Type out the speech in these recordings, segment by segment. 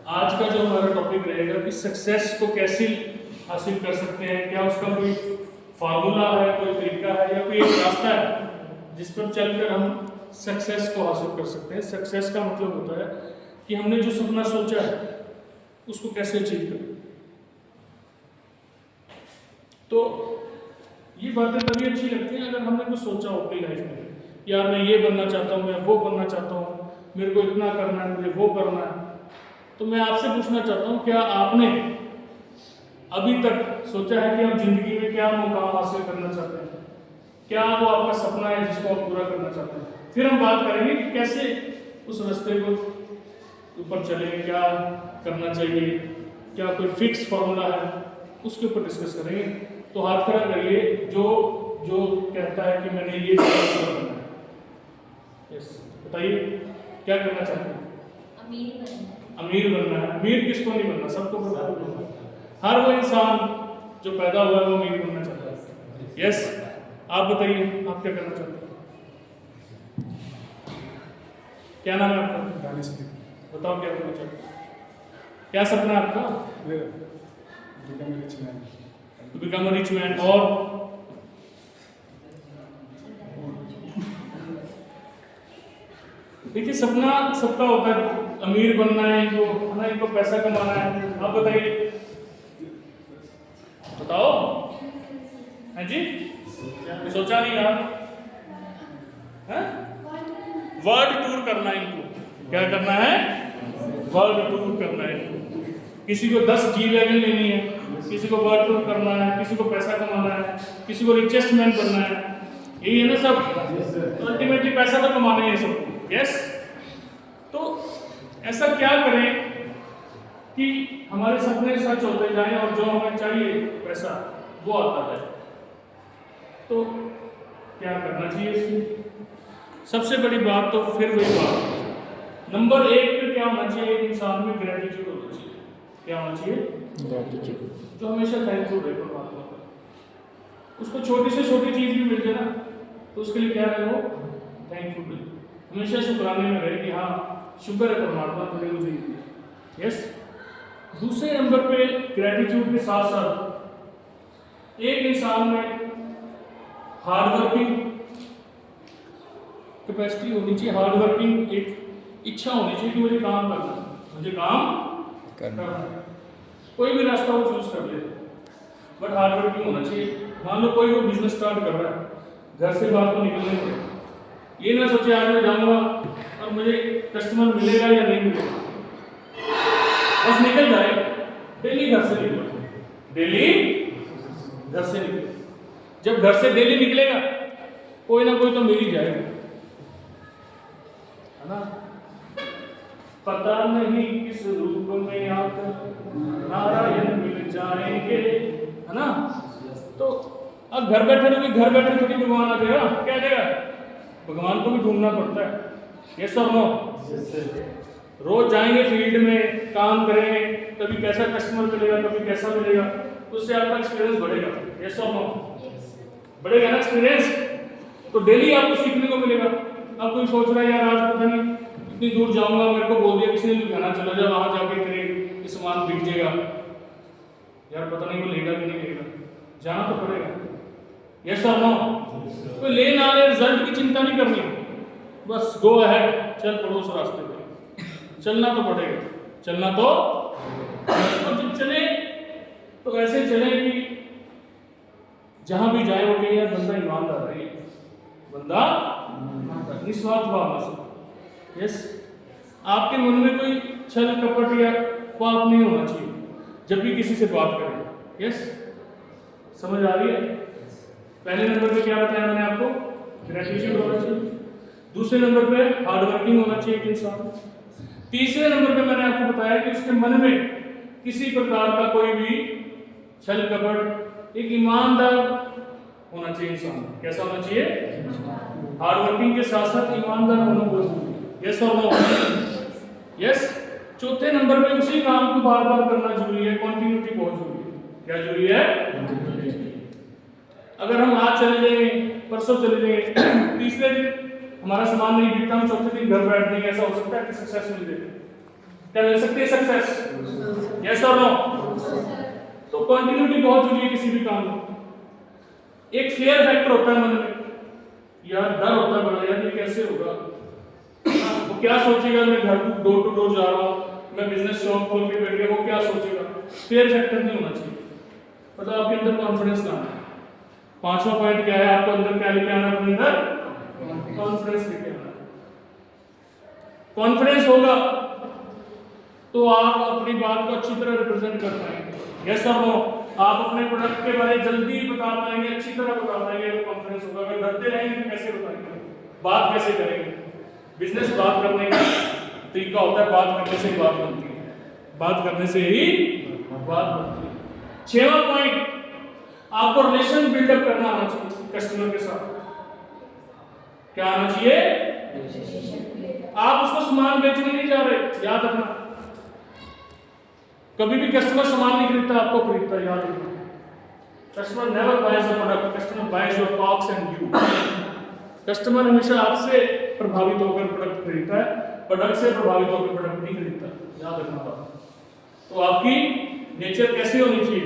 आज का जो हमारा टॉपिक रहेगा कि सक्सेस को कैसे हासिल कर सकते हैं, क्या उसका कोई फार्मूला है, कोई तरीका है या कोई एक रास्ता है जिस पर चलकर हम सक्सेस को हासिल कर सकते हैं। सक्सेस का मतलब होता है कि हमने जो सपना सोचा है उसको कैसे अचीव करें। तो ये बातें तभी अच्छी लगती हैं अगर हमने कुछ सोचा हो अपनी लाइफ में, यार मैं ये बनना चाहता हूँ, मैं वो बनना चाहता हूँ, मेरे को इतना करना है, मुझे वो करना है। तो मैं आपसे पूछना चाहता हूँ, क्या आपने अभी तक सोचा है कि आप जिंदगी में क्या मुकाम हासिल करना चाहते हैं? क्या वो आपका सपना है जिसको आप पूरा करना चाहते हैं? फिर हम बात करेंगे कि कैसे उस रास्ते को ऊपर चले, क्या करना चाहिए, क्या कोई फिक्स फॉर्मूला है, उसके ऊपर डिस्कस करेंगे। तो हाथ खड़ा करिए जो जो कहता है कि मैंने ये पूरा करना है। यस, बताइए क्या करना चाहते हैं? अमीर बनना। अमीर बनना है। अमीर किसको नहीं बनना, सबको बनना है। हर वो इंसान जो पैदा हुआ है वो अमीर बनना चाहता है। यस, आप बताइए आप क्या करना चाहते हैं? क्या नाम है आपका? बताओ क्या करना चाहते हैं? क्या सपना है आपका? Become rich man. और देखिए सपना सबका होता है, अमीर बनना है इनको, है ना, इनको पैसा कमाना है। आप बताइए, बताओ। हैं जी, सोचा नहीं यार? वर्ल्ड टूर करना है इनको। क्या करना है? वर्ल्ड टूर करना है इनको। किसी को 10 जी वैगन लेनी है, किसी को वर्ल्ड टूर करना है, किसी को पैसा कमाना है, किसी को रिचेस्ट मैन बनना है। यही है ना सब, अल्टीमेटली पैसा तो कमाना है सब। यस, तो ऐसा क्या करें कि हमारे सपने सच होते जाएं और जो हमें चाहिए पैसा वो आता जाए। तो क्या करना चाहिए इसमें? सबसे बड़ी बात तो फिर वही बात, नंबर 1 पे क्या होना चाहिए? एक इंसान में ग्रेटिट्यूड होना चाहिए। क्या होना चाहिए? ग्रेटिट्यूड। जो हमेशा थैंकफुल रहे परमात्मा का। उसको छोटी से छोटी चीज भी मिल जाए ना तो उसके लिए क्या रहे? वो थैंकफुल रहे, हमेशा शुक्राने में रहे कि हाँ शुक्र है परमात्मा तुमने मुझे दिया। यस, दूसरे नंबर पे ग्रेटिट्यूड के साथ साथ एक इंसान में हार्ड वर्किंग कैपेसिटी होनी चाहिए। हार्ड वर्किंग एक इच्छा होनी चाहिए कि मुझे काम करना है, मुझे काम करना है। कोई भी रास्ता वो चूज कर ले, बट हार्ड वर्किंग होना चाहिए। मान लो कोई वो बिजनेस स्टार्ट कर रहा है, घर से बाहर तो निकलने पड़े, ये ना सोचे आज मैं जाऊंगा और मुझे कस्टमर मिलेगा या नहीं मिलेगा, बस निकल जाए। डेली घर से निकले, डेली घर से निकले। जब घर से डेली निकलेगा कोई ना कोई तो मिल ही जाएगा, है ना। पता नहीं किस रूप में आकर नारायण मिल जाएंगे, है ना। तो अब घर बैठे रहोगे, घर बैठे थोड़ी भगवान आ जाएगा, क्या आ जाएगा? भगवान को भी ढूंढना पड़ता है। यस और नो? रोज जाएंगे फील्ड में, काम करेंगे, कभी कैसा कस्टमर मिलेगा, कभी कैसा मिलेगा, उससे आपका एक्सपीरियंस बढ़ेगा। यस और नो? बढ़ेगा ना एक्सपीरियंस, तो डेली आपको सीखने को मिलेगा। अब कोई सोच रहा है यार आज पता नहीं इतनी दूर जाऊंगा, मेरे को बोल दिया किसी ने लुधियाना चला जा, वहां जाके तेरे सामान बिक जाएगा, यार पता नहीं वो लेगा कि नहीं लेगा, जाना तो पड़ेगा। यस और नो? कोई ले ना ले, रिजल्ट की चिंता नहीं करनी, बस गो अहेड, चल पड़ो उस रास्ते पे, चलना तो पड़ेगा, चलना तो जब चले तो ऐसे चले कि जहां भी जाए वो कहे यार बंदा ईमानदार है, बंदा निस्वार्थ भावना से। यस, आपके मन में कोई छल कपट या पाप नहीं होना चाहिए जब भी किसी से बात करें। यस, समझ आ रही है? पहले नंबर पे क्या बताया मैंने आपको? ग्रेटिट्यूड होना चाहिए। दूसरे नंबर पे हार्ड वर्किंग होना चाहिए एक इंसान। तीसरे नंबर पे मैंने आपको बताया कि उसके मन में किसी प्रकार का कोई भी छल कपट, एक ईमानदार होना चाहिए इंसान। कैसा होना चाहिए? हार्ड वर्किंग के साथ साथ ईमानदार होना बहुत जरूरी है। यस और नो? यस। चौथे नंबर पे उसी काम को बार बार करना जरूरी है, कॉन्टिन्यूटी बहुत जरूरी है। क्या जरूरी है? अगर हम आज चले जाएंगे, परसों चले जाएंगे, तीसरे दिन हमारा सामान नहीं बिकता, हम चौथे दिन घर बैठ देंगे, ऐसा हो सकता है कि सक्सेस मिल जाए? क्या मिल सकती है सक्सेस? यस और नो? तो कंटिन्यूटी बहुत जरूरी है किसी भी काम में। एक फेयर फैक्टर होता है मन में, यार डर होता है बड़ा, यार ये कैसे होगा, वो क्या सोचेगा, मैं घर डोर टू डोर जा रहा हूँ, मैं बिजनेस शॉप खोल के बैठ गया, वो क्या सोचेगा। फेयर फैक्टर नहीं होना चाहिए। मतलब आपके अंदर कॉन्फिडेंस लाना है। पांचवा पॉइंट क्या है, आपको अंदर क्या लेके आना, अपने अंदर कॉन्फिडेंस लेके आना। कॉन्फिडेंस होगा तो आप अपनी बात को अच्छी तरह रिप्रेजेंट कर पाएंगे। यस और नो? आप अपने प्रोडक्ट के बारे में जल्दी बता पाएंगे, अच्छी तरह बता पाएंगे अगर कॉन्फिडेंस होगा। अगर डरते रहेंगे तो कैसे बताएंगे, बात कैसे करेंगे। बिजनेस बात करने का तरीका होता है, बात करने से ही बात बनती है, बात करने से ही बात बनती है। 6वां पॉइंट, आपको रिलेशन बिल्डअप करना आना चाहिए कस्टमर के साथ। क्या आना चाहिए? आप उसको सामान बेचने नहीं जा रहे, याद रखना। कभी भी कस्टमर सामान नहीं खरीदता, आपको खरीदता है, याद रखना। Customer never boys the product, customer boys your talks and you. Customer हमेशा आपसे प्रभावित होकर प्रोडक्ट खरीदता है, प्रोडक्ट से प्रभावित होकर प्रोडक्ट नहीं खरीदता, याद रखना बात। तो आपकी नेचर कैसी होनी चाहिए?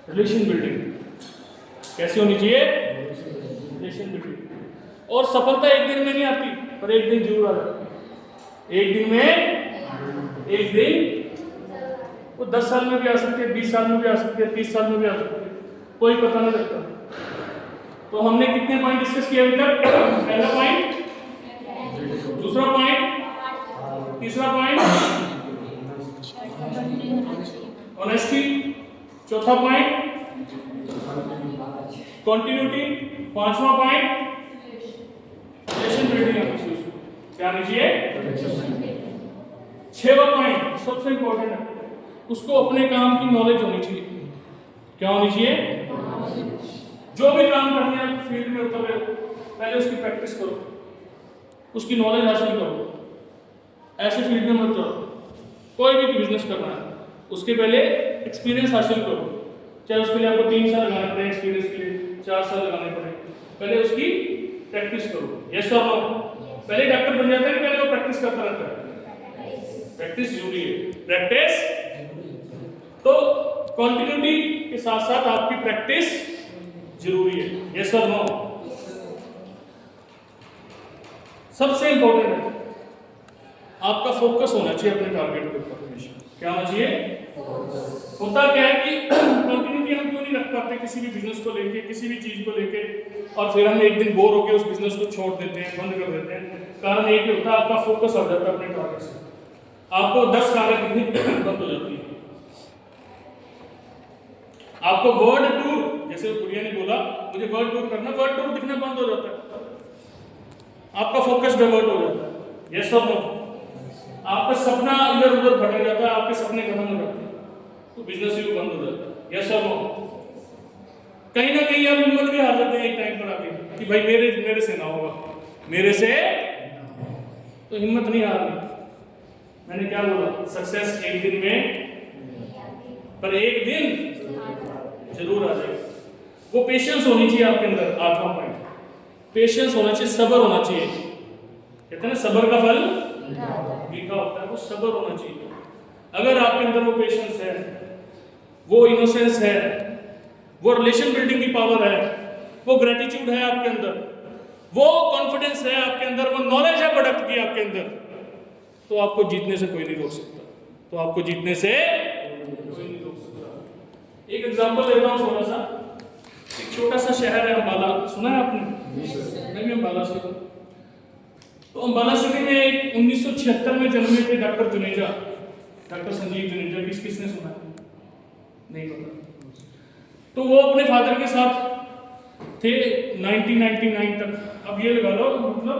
रिलेशन बिल्डिंग कैसी होनी चाहिए? Relation building. और सफलता एक दिन में नहीं आती, पर एक दिन जरूर आ जाती है। एक दिन में, एक दिन वो 10 साल में भी आ सकती है, 20 साल में भी आ सकती है, 30 साल में भी आ सकती है, कोई पता नहीं लगता। तो हमने कितने पॉइंट डिस्कस किए अभी तक? पहला पॉइंट, दूसरा पॉइंट, तीसरा पॉइंट ऑनेस्टी, चौथा पॉइंट कंटिन्यूटी, पांचवा पॉइंट रिलेशन बिल्डिंग आनी चाहिए। क्या आनी चाहिए? 6वां पॉइंट सबसे इंपॉर्टेंट है, उसको अपने काम की नॉलेज होनी चाहिए। क्या होनी चाहिए? जो भी काम करने हैं फील्ड में उतर रहे हो, पहले उसकी प्रैक्टिस करो, उसकी नॉलेज हासिल करो। ऐसे फील्ड में मत जाओ। कोई भी बिजनेस करना है उसके पहले एक्सपीरियंस हासिल करो, चाहे उसके लिए आपको 3 साल लगाने पड़े, एक्सपीरियंस के लिए 4 साल लगाने पड़े, पहले उसकी प्रैक्टिस करो। यस और नो? पहले डॉक्टर बन जाता है, पहले वो प्रैक्टिस करता रहता है। प्रैक्टिस जरूरी है, प्रैक्टिस। तो कंटिन्यूटी के साथ साथ आपकी प्रैक्टिस जरूरी है। यस और नो? सबसे इंपॉर्टेंट है आपका फोकस होना चाहिए अपने टारगेट के ऊपर हमेशा। क्या होना चाहिए? होता क्या है कि कंटिन्यूटी हम क्यों नहीं रख पाते किसी भी बिजनेस को लेके, किसी भी चीज को लेके, और फिर हम एक दिन बोर होकर उस बिजनेस को छोड़ देते हैं, बंद कर देते हैं। कारण एक होता है आपका फोकस हो जाता है अपने टारगेट से, आपको 10 कार्य दिखनी बंद हो जाती है। आपको वर्ल्ड टूर, जैसे गुड़िया ने बोला मुझे वर्ल्ड टूर करना, वर्ल्ड टूर दिखना बंद हो जाता है, आपका फोकस डाइवर्ट हो जाता है। यस और नो? आपका सपना इधर उधर भटक जाता है, आपके सपने खत्म हो जाते हैं, तो बिजनेस भी बंद हो जाता है। यस और नो? कहीं ना कहीं आप हिम्मत भी हार जाते हैं एक टाइम पर आके कि भाई मेरे से ना होगा, मेरे से, तो हिम्मत नहीं हारनी। मैंने क्या बोला? सक्सेस एक दिन में, पर एक दिन जरूर आ जाएगा। वो पेशेंस होनी चाहिए आपके अंदर। 8वां पॉइंट, पेशेंस होना चाहिए, सब्र होना चाहिए। कहते हैं ना सब्र का फल मीठा होता है, वो सब्र होना चाहिए। अगर आपके अंदर वो पेशेंस है, वो इनोसेंस है, वो रिलेशन बिल्डिंग की पावर है, वो ग्रेटिट्यूड है आपके अंदर, वो कॉन्फिडेंस है आपके अंदर, वो नॉलेज है प्रोडक्ट की आपके अंदर, तो आपको जीतने से कोई नहीं रोक सकता। तो आपको जीतने से कोई नहीं रोक सकता। एक एग्जांपल देता हूँ छोटा सा। एक छोटा सा शहर है अंबाला, सुना है आपने? मैं भी अंबाला से हूँ। तो अंबाला सिटी में एक 1976 में जन्मे थे डॉक्टर जुनेजा, डॉक्टर संजीव जुनेजा। किसने सुना है? नहीं पता। तो वो अपने फादर के साथ थे 1999 तक। अब ये लगा लो, मतलब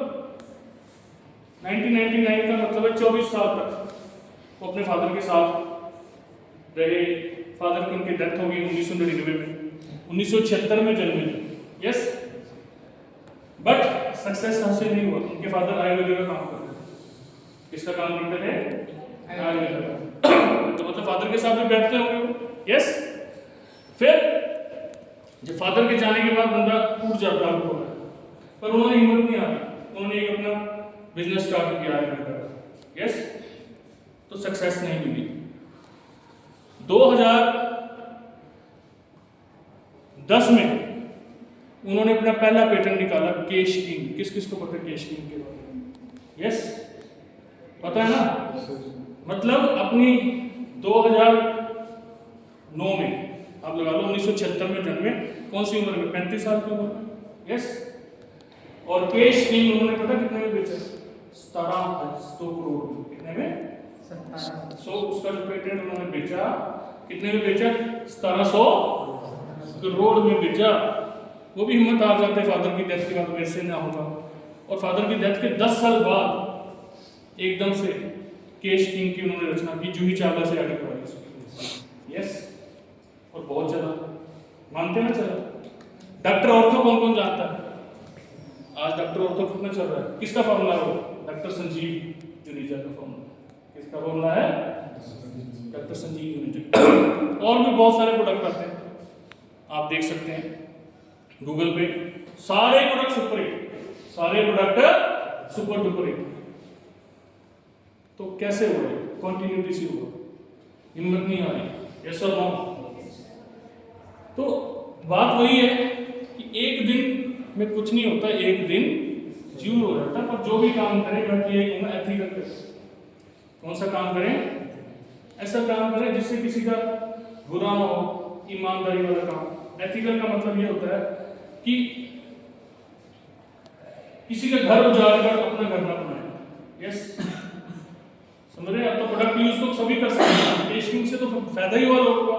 1999 का मतलब है 24 साल तक वो अपने फादर के साथ रहे। फादर की उनकी डेथ हो गई 1999 में, 1976 में जन्मे। यस, बट सक्सेस हासिल नहीं हुआ। उनके फादर आयुर्वेद का काम करते थे। किसका काम करते थे? आयुर्वेद का। तो मतलब फादर के साथ भी बैठते होंगे। यस, फिर जब फादर के जाने के बाद बंदा टूट जाता है, पर उन्होंने हिम्मत नहीं हारी, उन्होंने एक अपना बिजनेस स्टार्ट किया आयुर्वेद का। यस, तो सक्सेस नहीं मिली। 2010 में उन्होंने अपना पहला पेटेंट निकाला, केश किंग। किस किस को पता है केश किंग के बारे में? यस, पता है ना? मतलब अपनी 2009 में, आप लगा लो 1976 में जन्मे, कौन सी उम्र में? 35 साल की उम्र में। यस, और केश किंग उन्होंने पता कितने में बेचा? 1700 करोड़। कितने में? 1700। उसका जो पेटेंट उन्होंने बेचा, कितने में बेचा? 1700 करोड़ में बेचा। वो भी हिम्मत आ जाते फादर की डेथ के बाद, वैसे ना होगा। और फादर की डेथ के 10 साल बाद एकदम से केश किंग की उन्होंने रचना की, जूही चावला से आगे बढ़ाई। यस, और बहुत ज्यादा मानते ना चला। डॉक्टर ऑर्थो कौन कौन जानता है? आज डॉक्टर ऑर्थो कितना चल रहा है? किसका फॉर्मूला है वो? डॉक्टर संजीव जुनेजा का फॉर्मूला। किसका फॉर्मूला है? डॉक्टर संजीव जुनेजा। और भी बहुत सारे प्रोडक्ट आते हैं, आप देख सकते हैं गूगल पे। सारे प्रोडक्ट सुपर हिट, सारे प्रोडक्ट सुपर डुपर हिट। तो कैसे हो रहा है? कंटिन्यूटी से हुआ, हिम्मत नहीं आ रही। यस और नो? तो बात वही है कि एक दिन में कुछ नहीं होता, एक दिन जीरो हो जाता है। पर जो भी काम करें, मैं ये कहूँगा एथिकल करें। कौन सा काम करें? ऐसा काम करें जिससे किसी का बुरा ना हो, ईमानदारी वाला काम। एथिकल का मतलब ये होता है कि किसी का घर उजाड़ कर अपना घर ना बनाए। यस, समझ रहे हैं? अब तो प्रोडक्ट यूज तो सभी कर सकते हैं, टेस्टिंग से तो फायदा ही हुआ लोगों का।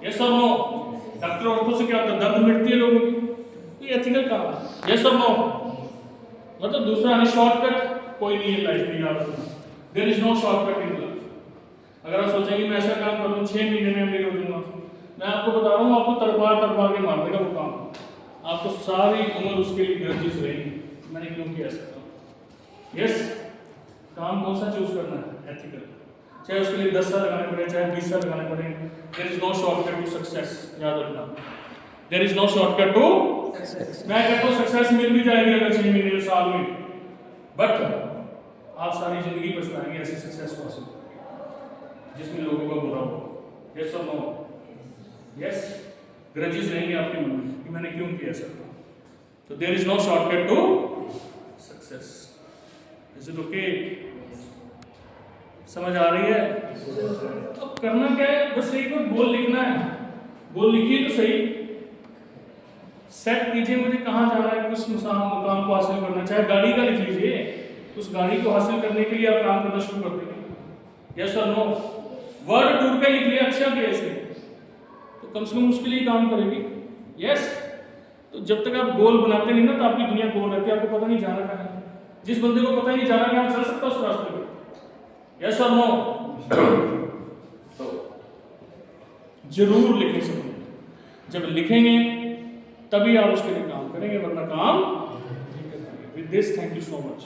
यस और नो? डॉक्टर ऑर्थो से क्या होता है? दर्द मिटती है लोगों की। ये एथिकल काम है। यस और नो? मतलब दूसरा नहीं, शॉर्टकट कोई नहीं है लाइफ में, याद रखना। There is no shortcut in life. अगर आप सोचेंगे मैं ऐसा काम कर लूँ 6 महीने में अमीर हो जाऊंगा, मैं आपको बता रहा हूँ, आपको तड़पा के मार देगा वो काम। आपको सारी उम्र उसके लिए ग्रजेस रहेंगी, मैंने क्यों किया ऐसा काम। यस, काम कौन सा चूज करना है? एथिकल। चाहे उसके लिए 10 साल लगाने पड़े, चाहे 20 साल लगाने पड़े। There is no shortcut to success, याद रखना। There is no shortcut to success. मैं कहता हूँ सक्सेस मिल भी जाएगी अगर 6 महीने में, साल में, बट आप सारी जिंदगी पछताएंगे ऐसी सक्सेस पास जिसमें लोगों का बुरा हो। यस और नो? यस, ग्रजेस रहेंगे आपके मन में कि मैंने क्यों किया ऐसा। तो there is no shortcut to success. Is it okay? समझ आ रही है? तो करना क्या है? बस एक बार गोल लिखना है। गोल लिखिए तो सही, सेट कीजिए मुझे कहाँ जाना है, किस मुकाम को हासिल करना। चाहे गाड़ी का लिख लीजिए, उस गाड़ी को हासिल करने के लिए आप काम करना शुरू कर देंगे। यस और नो? वर्ल्ड टूर का लिख लिया, अच्छा किया इसने, तो कम से कम उसके लिए काम करेगी। यस, तो जब तक आप गोल बनाते नहीं ना, तो आपकी दुनिया गोल रहती है, आपको पता नहीं जाना कहाँ है। जिस बंदे को पता नहीं जाना कहाँ, चल सकता उस रास्ते पर। यस और नो? तो जरूर लिखें सपने। जब लिखेंगे तभी आप उसके लिए काम करेंगे, वरना काम नहीं करेंगे। With this, thank you so much.